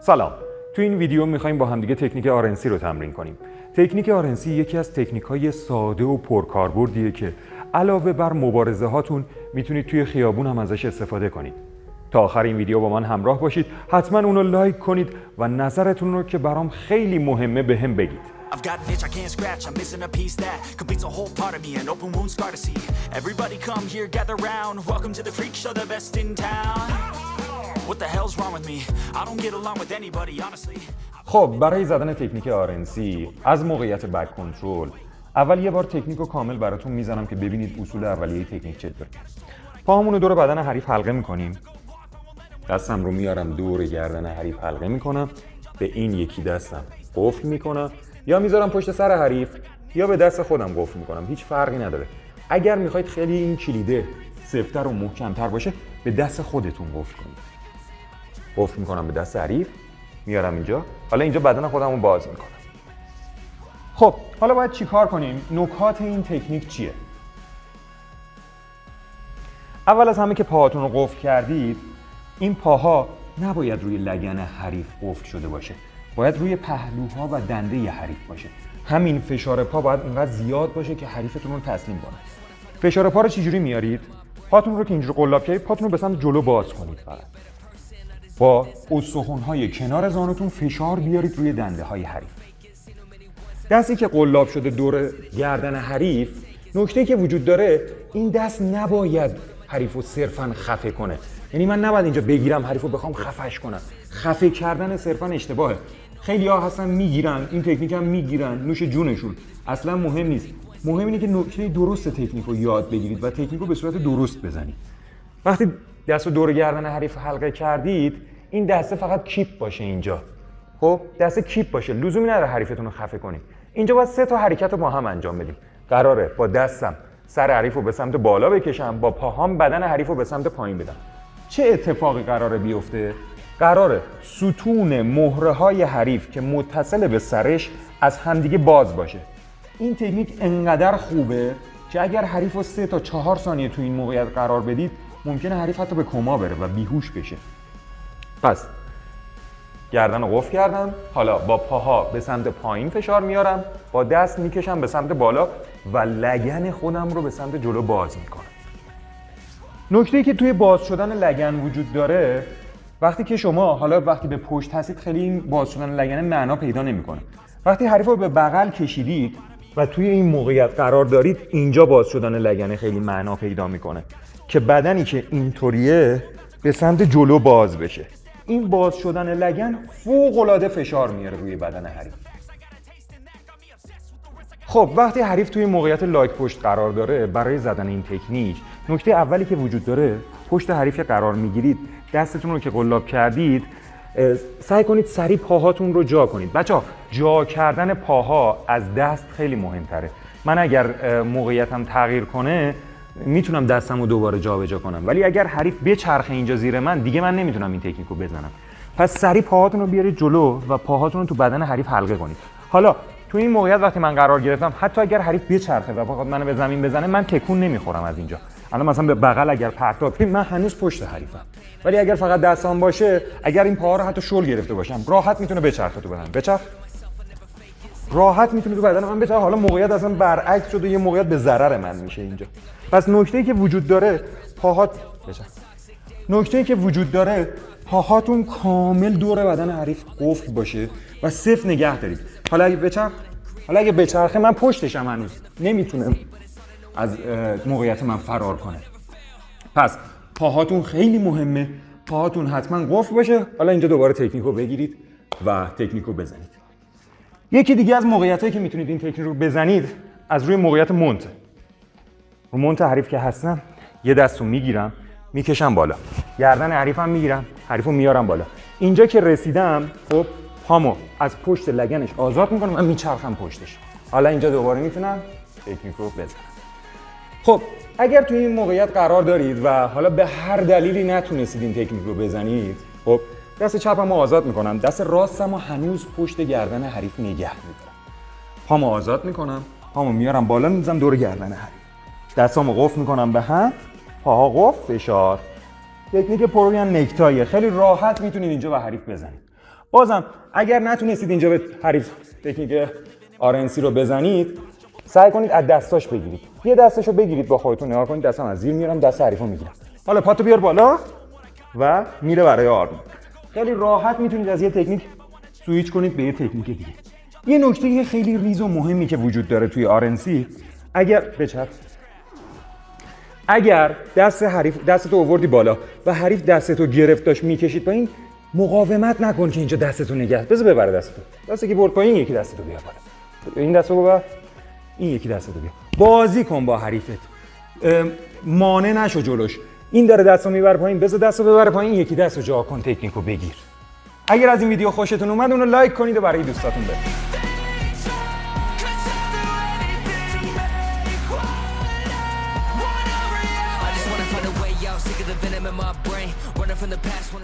سلام. تو این ویدیو می‌خوایم با همدیگه تکنیک RNC رو تمرین کنیم. تکنیک RNC یکی از تکنیک‌های ساده و پرکاربردیه که علاوه بر مبارزه هاتون میتونید توی خیابون هم ازش استفاده کنید. تا آخر این ویدیو با من همراه باشید. حتما اونو لایک کنید و نظرتون رو که برام خیلی مهمه بهم بگید. I've got an itch I can't scratch, I'm missing a piece that completes a whole part of me, an open wound scar to see. Everybody come here, gather round, welcome to the freak show, the best in town. What the hell's wrong with me? I don't get along with anybody, honestly. خب برای زدن تکنیک RNC از موقعیت بک کنترل اول یه بار تکنیک رو کامل براتون میزنم که ببینید اصول اولیه تکنیک چطوره. پاهامون رو دور بدن حریف حلقه میکنیم. دستم رو میارم دور گردن حریف حلقه میکنم، به این یکی دستم قفل میکنم یا میذارم پشت سر حریف یا به دست خودم قفل میکنم، هیچ فرقی نداره. اگر میخواید خیلی این کلیده سفت‌تر و محکم‌تر باشه به دست خودتون قفل کنید. قفل میکنم به دست حریف، میارم اینجا. حالا اینجا بدن خودم رو باز میکنم. خب حالا باید چی کار کنیم؟ نکات این تکنیک چیه؟ اول از همه که پاهاتون رو قفل کردید، این پاها نباید روی لگن حریف قفل شده باشه، باید روی پهلوها و دنده ی حریف باشه. همین فشار پا باید اینقدر زیاد باشه که حریفتون رو تسلیم کنه. فشار پا رو چجوری میارید؟ پاتون رو که اینجوری قلاب کردید، پاتون رو به سمت جلو باز کنید. فقط با استخوان‌های کنار زانوتون فشار بیارید روی دنده های حریف. دستی که قلاب شده دور گردن حریف، نکته‌ای که وجود داره این دست نباید حریفو صرفاً خفه کنه. یعنی من نباید اینجا بگیرم حریفو بخوام خفهش کنم. خفه کردن صرفاً اشتباهه. خیلی‌ها هستن میگیرن، این تکنیک هم میگیرن، نوش جونشون. اصلا مهم نیست. مهم اینه که نکته درست تکنیک رو یاد بگیرید و تکنیک رو به صورت درست بزنید. وقتی دستو دور گردن حریف حلقه کردید، این دسته فقط کیپ باشه اینجا. خب دسته کیپ باشه، لزومی نداره حریفتون رو خفه کنید. اینجا باید 3 تا حرکت رو با هم انجام بدیم. قراره با دستم سر حریف رو به سمت بالا بکشم، با پاهام بدن حریف رو به سمت پایین بدم. چه اتفاقی قراره بیفته؟ قراره ستون مهره‌های حریف که متصل به سرش از همدیگه باز باشه. این تکنیک انقدر خوبه که اگر حریف رو 3 تا 4 ثانیه تو این موقعیت قرار بدید، ممکنه حریف حتی به کما بره و بیهوش بشه. پس گردن رو قفل کردم، حالا با پاها به سمت پایین فشار میارم، با دست میکشم به سمت بالا و لگن خودم رو به سمت جلو باز میکنم. نکته‌ای که توی باز شدن لگن وجود داره، وقتی که شما حالا وقتی به پشت هستید خیلی این باز شدن لگن معنا پیدا نمیکنه. وقتی حریف رو به بغل کشیدید و توی این موقعیت قرار دارید، اینجا باز شدن لگن خیلی معنا پیدا میکنه که بدنی که اینطوریه به سمت جلو باز بشه. این باز شدن لگن فوق‌العاده فشار میاره روی بدن حریف. خب وقتی حریف توی موقعیت لایک پشت قرار داره، برای زدن این تکنیک نکته اولی که وجود داره، پشت حریف که قرار میگیرید، دستتون رو که قلاب کردید سعی کنید سریع پاهاتون رو جا کنید. بچه‌ها جا کردن پاها از دست خیلی مهمتره. من اگر موقعیتم تغییر کنه میتونم دستم رو دوباره جابجا کنم، ولی اگر حریف بچرخه اینجا زیر من، دیگه من نمیتونم این تکنیک رو بزنم. پس سریع پاهاتون رو بیارید جلو و پاهاتون رو تو بدن حریف حلقه کنید. حالا تو این موقعیت وقتی من قرار گرفتم، حتی اگر حریف بچرخه و بخواد منو به زمین بزنه، من تکون نمیخورم از اینجا. الان مثلا به بغل اگر پرتاب کنم، من هنوز پشت حریفم. ولی اگر فقط دستام باشه، اگر این پاها رو حتی شل گرفته باشم، راحت میتونه بچرخه تو بدن. بچرخ. راحت میتونه تو بدن من بچرخه. حالا موقعیت اصلا برعکس شده، یه موقعیت به ضرر من میشه اینجا. پس نکته‌ای که وجود داره، پاهاتون کامل دور بدن حریف قفل باشه و صفر نگه دارید. حالا اگه بچرخه من پشتشم، هنوز نمیتونه از موقعیت من فرار کنه. پس پاهاتون خیلی مهمه، پاهاتون حتما قفل باشه. حالا اینجا دوباره تکنیک رو بگیرید و تکنیک رو بزنید. یکی دیگه از موقعیتایی که میتونید این تکنیک رو بزنید، از روی موقعیت مونت. رو مونت حریف که هستم، یه دستو میگیرم میکشم بالا، گردن حریفم میگیرم، حریفو میارم بالا. اینجا که رسیدم، خب پامو از پشت لگنش آزاد میکنم، من میچرخم پشتش. حالا اینجا دوباره میتونم تکنیک رو بزنم. خب اگر توی این موقعیت قرار دارید و حالا به هر دلیلی نتونستید این تکنیک رو بزنید، خب دست چپمو آزاد میکنم، دست راستمو هنوز پشت گردن حریف نگه میدارم. پامو آزاد میکنم، پامو میارم بالا، میذارم دور گردن حریف. دستامو قفل میکنم به هم، پاها قفل، فشار. تکنیک پرویان نکتاییه، خیلی راحت میتونید اینجا به حریف بزنید. بازم اگر نتونستید اینجا به حریف تکنیک RNC رو بزنید، سعی کنید از دستاش بگیرید. یه دستشو بگیرید با خودتون، نگاه کنید دستم از زیر میارم، دست حریفو میگیرم. حالا پاتو بیار بالا و میره برای آرمون. خیلی راحت میتونید از یه تکنیک سویچ کنید به یه تکنیک دیگه. یه نکته خیلی ریز و مهمی که وجود داره توی RNC، اگر دستتو آوردی بالا و حریف دستتو گرفت داشت میکشید پایین، مقاومت نکن که اینجا دستتو نگه، بذار ببره دستتو. دستی که برد پایین یکی دستتو بیار بالا. این دستو ببر، این یکی دستتو بیار. بازی کن با حریفت. مانع نشو جلوش. این داره دستو میبره پایین، بذار دستو ببره پایین، یکی دستو جا کن، تکنیکو بگیر. اگر از این ویدیو خوشتون اومد اونو لایک کنید و برای دوستاتون بفرستید. Sick of the venom in my brain, running from the past when it's